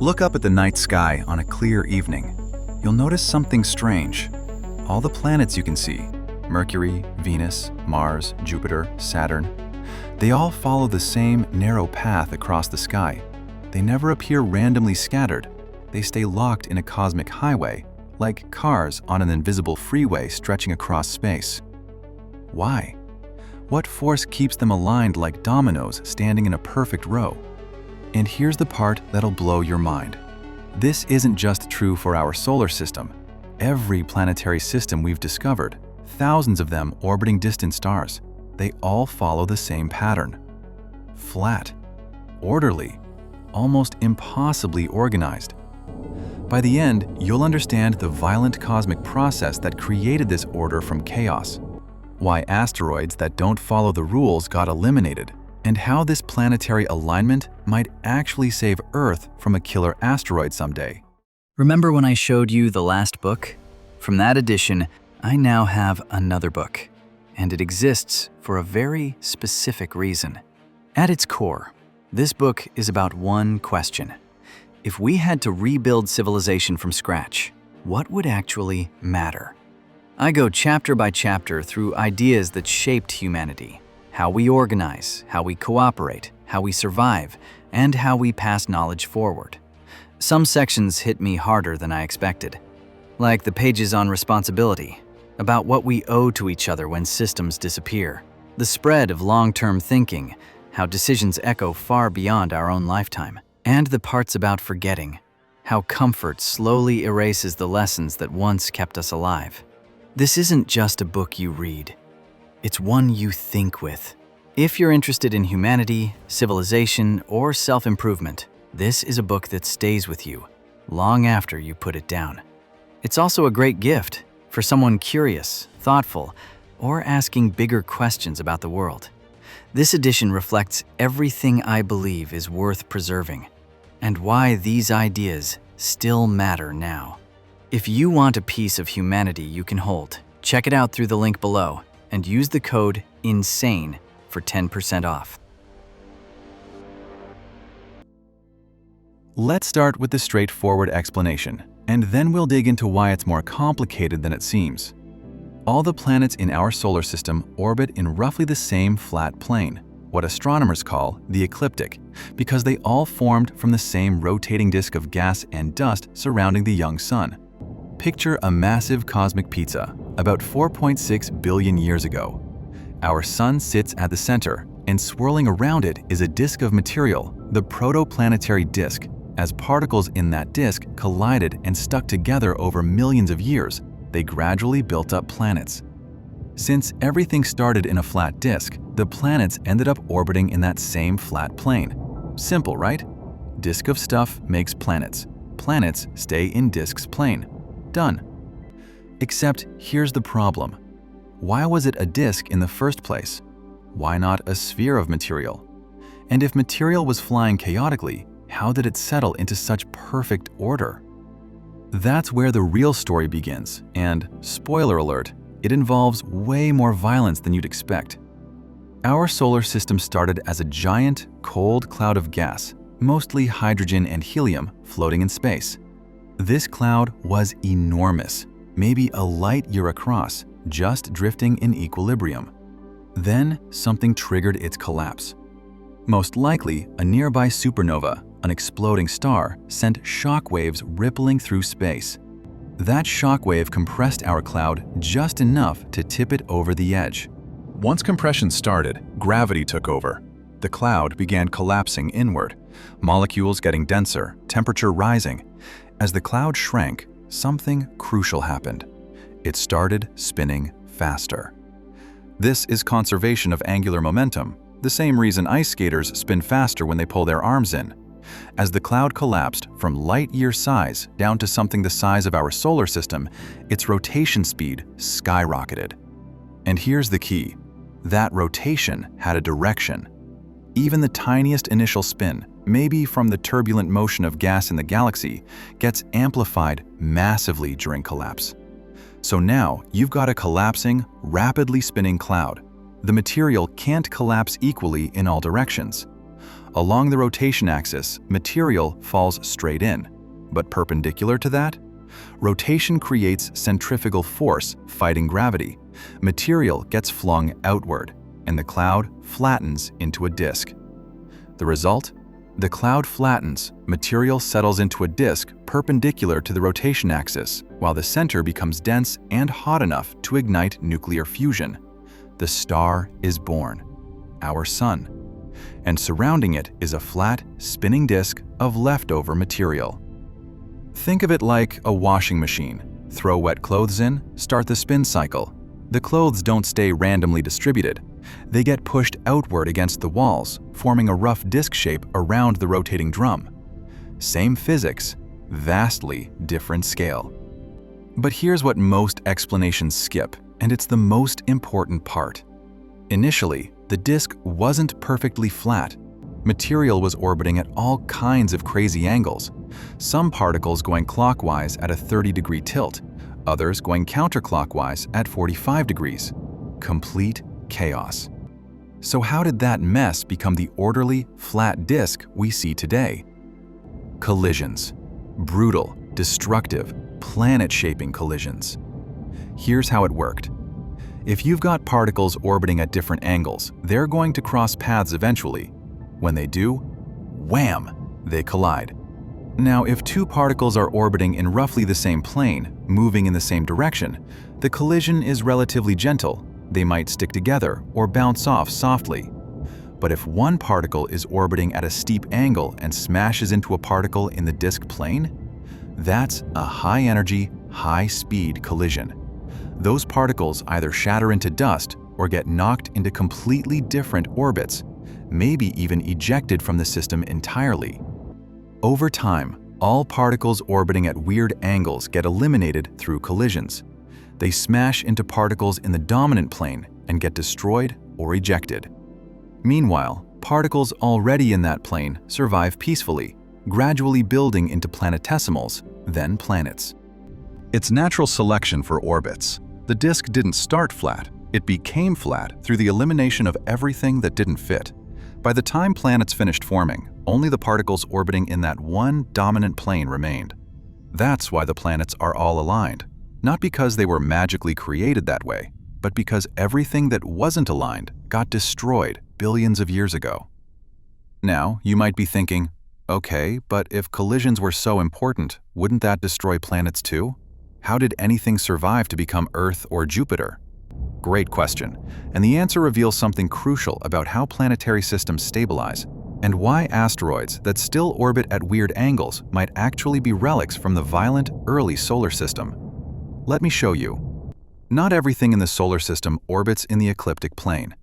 Look up at the night sky on a clear evening. You'll notice something strange. All the planets you can see, Mercury, Venus, Mars, Jupiter, Saturn, they all follow the same narrow path across the sky. They never appear randomly scattered. They stay locked in a cosmic highway, like cars on an invisible freeway stretching across space. Why? What force keeps them aligned like dominoes standing in a perfect row? And here's the part that'll blow your mind. This isn't just true for our solar system. Every planetary system we've discovered, thousands of them orbiting distant stars, they all follow the same pattern. Flat, orderly, almost impossibly organized. By the end, you'll understand the violent cosmic process that created this order from chaos, why asteroids that don't follow the rules got eliminated, and how this planetary alignment might actually save Earth from a killer asteroid someday. Remember when I showed you the last book? From that edition, I now have another book, and it exists for a very specific reason. At its core, this book is about one question. If we had to rebuild civilization from scratch, what would actually matter? I go chapter by chapter through ideas that shaped humanity, how we organize, how we cooperate, how we survive, and how we pass knowledge forward. Some sections hit me harder than I expected, like the pages on responsibility, about what we owe to each other when systems disappear, the spread of long-term thinking, how decisions echo far beyond our own lifetime, and the parts about forgetting, how comfort slowly erases the lessons that once kept us alive. This isn't just a book you read. It's one you think with. If you're interested in humanity, civilization, or self-improvement, this is a book that stays with you long after you put it down. It's also a great gift for someone curious, thoughtful, or asking bigger questions about the world. This edition reflects everything I believe is worth preserving and why these ideas still matter now. If you want a piece of humanity you can hold, check it out through the link below and use the code INSANE for 10% off. Let's start with the straightforward explanation, and then we'll dig into why it's more complicated than it seems. All the planets in our solar system orbit in roughly the same flat plane, what astronomers call the ecliptic, because they all formed from the same rotating disk of gas and dust surrounding the young sun. Picture a massive cosmic pizza, about 4.6 billion years ago. Our sun sits at the center, and swirling around it is a disk of material, the protoplanetary disk. As particles in that disk collided and stuck together over millions of years, they gradually built up planets. Since everything started in a flat disk, the planets ended up orbiting in that same flat plane. Simple, right? Disk of stuff makes planets. Planets stay in disk's plane. Done. Except here's the problem. Why was it a disk in the first place? Why not a sphere of material? And if material was flying chaotically, how did it settle into such perfect order? That's where the real story begins, and spoiler alert, it involves way more violence than you'd expect. Our solar system started as a giant, cold cloud of gas, mostly hydrogen and helium, floating in space. This cloud was enormous, maybe a light year across, just drifting in equilibrium. Then something triggered its collapse. Most likely, a nearby supernova, an exploding star, sent shockwaves rippling through space. That shockwave compressed our cloud just enough to tip it over the edge. Once compression started, gravity took over. The cloud began collapsing inward, molecules getting denser, temperature rising. As the cloud shrank, something crucial happened. It started spinning faster. This is conservation of angular momentum, the same reason ice skaters spin faster when they pull their arms in. As the cloud collapsed from light-year size down to something the size of our solar system, its rotation speed skyrocketed. And here's the key. That rotation had a direction. Even the tiniest initial spin, maybe from the turbulent motion of gas in the galaxy, gets amplified massively during collapse. So now you've got a collapsing, rapidly spinning cloud. The material can't collapse equally in all directions. Along the rotation axis, material falls straight in. But perpendicular to that? Rotation creates centrifugal force fighting gravity. Material gets flung outward, and the cloud flattens into a disk. The result? The cloud flattens, material settles into a disk perpendicular to the rotation axis, while the center becomes dense and hot enough to ignite nuclear fusion. The star is born, our sun. And surrounding it is a flat, spinning disk of leftover material. Think of it like a washing machine. Throw wet clothes in, start the spin cycle. The clothes don't stay randomly distributed. They get pushed outward against the walls, forming a rough disc shape around the rotating drum. Same physics, vastly different scale. But here's what most explanations skip, and it's the most important part. Initially, the disk wasn't perfectly flat. Material was orbiting at all kinds of crazy angles. Some particles going clockwise at a 30-degree tilt, others going counterclockwise at 45 degrees. Complete chaos. So how did that mess become the orderly, flat disk we see today? Collisions. Brutal, destructive, planet-shaping collisions. Here's how it worked. If you've got particles orbiting at different angles, they're going to cross paths eventually. When they do, wham, they collide. Now, if two particles are orbiting in roughly the same plane, moving in the same direction, the collision is relatively gentle. They might stick together or bounce off softly. But if one particle is orbiting at a steep angle and smashes into a particle in the disk plane, that's a high-energy, high-speed collision. Those particles either shatter into dust or get knocked into completely different orbits, maybe even ejected from the system entirely. Over time, all particles orbiting at weird angles get eliminated through collisions. They smash into particles in the dominant plane and get destroyed or ejected. Meanwhile, particles already in that plane survive peacefully, gradually building into planetesimals, then planets. It's natural selection for orbits. The disk didn't start flat, it became flat through the elimination of everything that didn't fit. By the time planets finished forming, only the particles orbiting in that one dominant plane remained. That's why the planets are all aligned, not because they were magically created that way, but because everything that wasn't aligned got destroyed billions of years ago. Now, you might be thinking, okay, but if collisions were so important, wouldn't that destroy planets too? How did anything survive to become Earth or Jupiter? Great question, and the answer reveals something crucial about how planetary systems stabilize and why asteroids that still orbit at weird angles might actually be relics from the violent early solar system. Let me show you. Not everything in the solar system orbits in the ecliptic plane.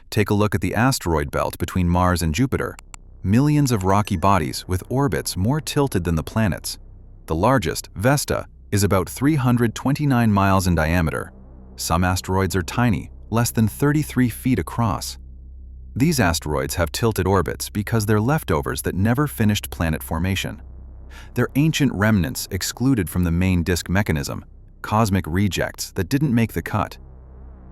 Take a look at the asteroid belt between Mars and Jupiter. Millions of rocky bodies with orbits more tilted than the planets. The largest, Vesta, is about 329 miles in diameter. Some asteroids are tiny, less than 33 feet across. These asteroids have tilted orbits because they're leftovers that never finished planet formation. They're ancient remnants excluded from the main disk mechanism, cosmic rejects that didn't make the cut.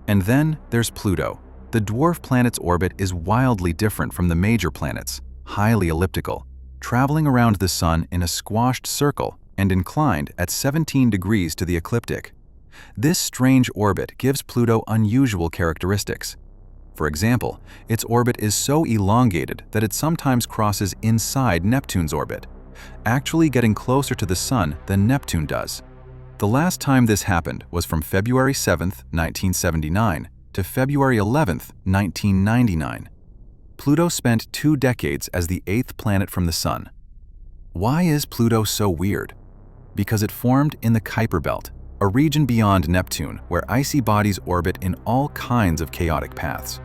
And then there's Pluto. The dwarf planet's orbit is wildly different from the major planets, highly elliptical, traveling around the Sun in a squashed circle and inclined at 17 degrees to the ecliptic. This strange orbit gives Pluto unusual characteristics. For example, its orbit is so elongated that it sometimes crosses inside Neptune's orbit, actually getting closer to the Sun than Neptune does. The last time this happened was from February 7, 1979 to February 11, 1999. Pluto spent 2 decades as the 8th planet from the Sun. Why is Pluto so weird? Because it formed in the Kuiper Belt, a region beyond Neptune where icy bodies orbit in all kinds of chaotic paths.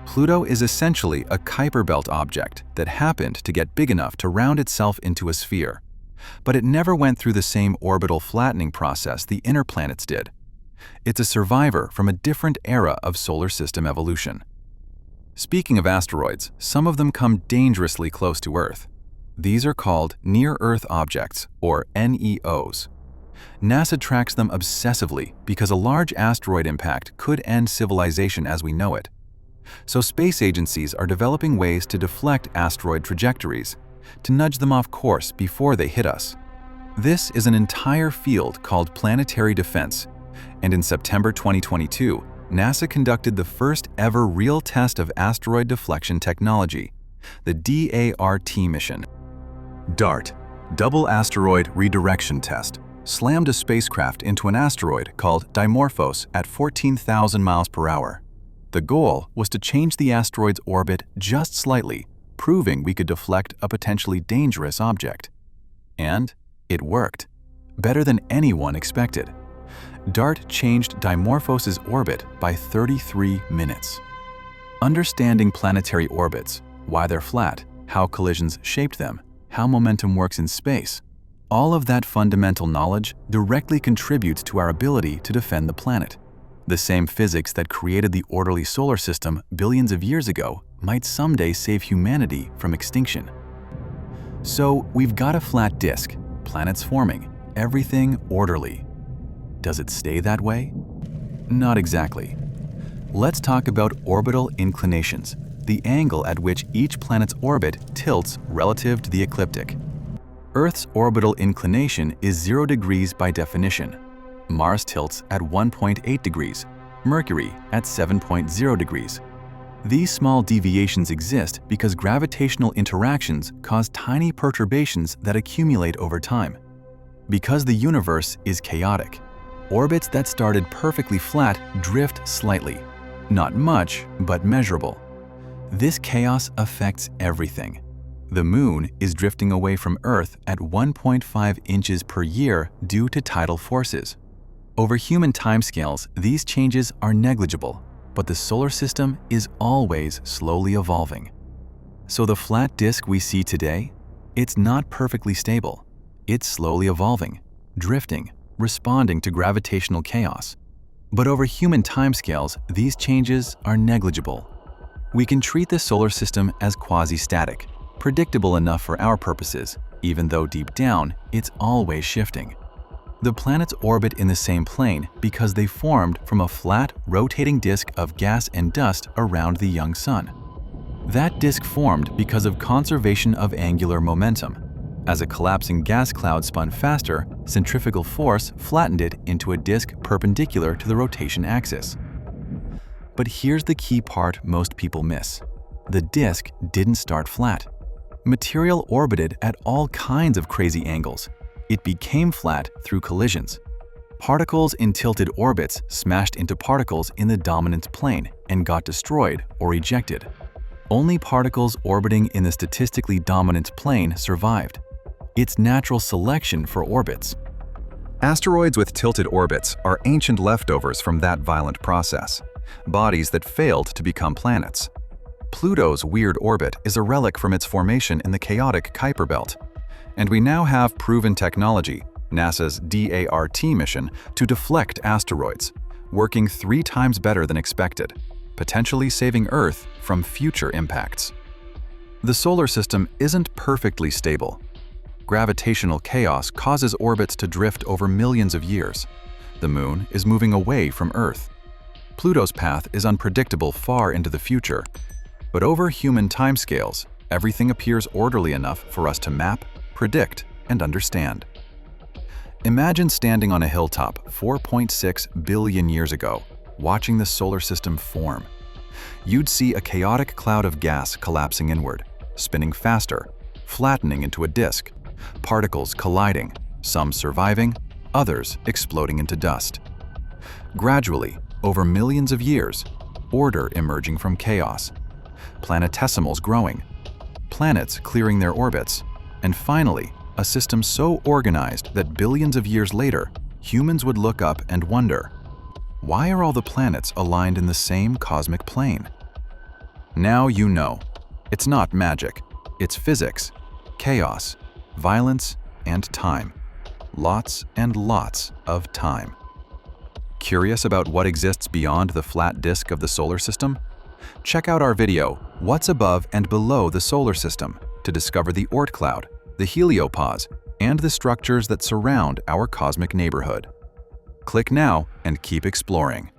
Pluto is essentially a Kuiper Belt object that happened to get big enough to round itself into a sphere. But it never went through the same orbital flattening process the inner planets did. It's a survivor from a different era of solar system evolution. Speaking of asteroids, some of them come dangerously close to Earth. These are called near-Earth objects, or NEOs. NASA tracks them obsessively because a large asteroid impact could end civilization as we know it. So space agencies are developing ways to deflect asteroid trajectories, to nudge them off course before they hit us. This is an entire field called planetary defense, and in September 2022, NASA conducted the first ever real test of asteroid deflection technology, the DART mission. DART, Double Asteroid Redirection Test, slammed a spacecraft into an asteroid called Dimorphos at 14,000 miles per hour. The goal was to change the asteroid's orbit just slightly, proving we could deflect a potentially dangerous object. And it worked, better than anyone expected. DART changed Dimorphos's orbit by 33 minutes. Understanding planetary orbits, why they're flat, how collisions shaped them, how momentum works in space, all of that fundamental knowledge directly contributes to our ability to defend the planet. The same physics that created the orderly solar system billions of years ago might someday save humanity from extinction. So we've got a flat disk, planets forming, everything orderly. Does it stay that way? Not exactly. Let's talk about orbital inclinations, the angle at which each planet's orbit tilts relative to the ecliptic. Earth's orbital inclination is 0 degrees by definition. Mars tilts at 1.8 degrees, Mercury at 7.0 degrees. These small deviations exist because gravitational interactions cause tiny perturbations that accumulate over time. Because the universe is chaotic, orbits that started perfectly flat drift slightly. Not much, but measurable. This chaos affects everything. The Moon is drifting away from Earth at 1.5 inches per year due to tidal forces. Over human timescales, these changes are negligible, but the solar system is always slowly evolving. So the flat disk we see today, it's not perfectly stable. It's slowly evolving, drifting, responding to gravitational chaos. But over human timescales, these changes are negligible. We can treat the solar system as quasi-static, predictable enough for our purposes, even though deep down, it's always shifting. The planets orbit in the same plane because they formed from a flat, rotating disk of gas and dust around the young sun. That disk formed because of conservation of angular momentum. As a collapsing gas cloud spun faster, centrifugal force flattened it into a disk perpendicular to the rotation axis. But here's the key part most people miss. The disk didn't start flat. Material orbited at all kinds of crazy angles. It became flat through collisions. Particles in tilted orbits smashed into particles in the dominant plane and got destroyed or ejected. Only particles orbiting in the statistically dominant plane survived. It's natural selection for orbits. Asteroids with tilted orbits are ancient leftovers from that violent process, bodies that failed to become planets. Pluto's weird orbit is a relic from its formation in the chaotic Kuiper Belt. And we now have proven technology, NASA's DART mission, to deflect asteroids, working 3 times better than expected, potentially saving Earth from future impacts. The solar system isn't perfectly stable. Gravitational chaos causes orbits to drift over millions of years. The Moon is moving away from Earth. Pluto's path is unpredictable far into the future. But over human timescales, everything appears orderly enough for us to map, predict, and understand. Imagine standing on a hilltop 4.6 billion years ago, watching the solar system form. You'd see a chaotic cloud of gas collapsing inward, spinning faster, flattening into a disk, particles colliding, some surviving, others exploding into dust. Gradually, over millions of years, order emerging from chaos, planetesimals growing, planets clearing their orbits, and finally, a system so organized that billions of years later, humans would look up and wonder, why are all the planets aligned in the same cosmic plane? Now you know. It's not magic. It's physics, chaos, violence, and time. Lots and lots of time. Curious about what exists beyond the flat disk of the solar system? Check out our video, What's Above and Below the Solar System, to discover the Oort cloud, the heliopause, and the structures that surround our cosmic neighborhood. Click now and keep exploring.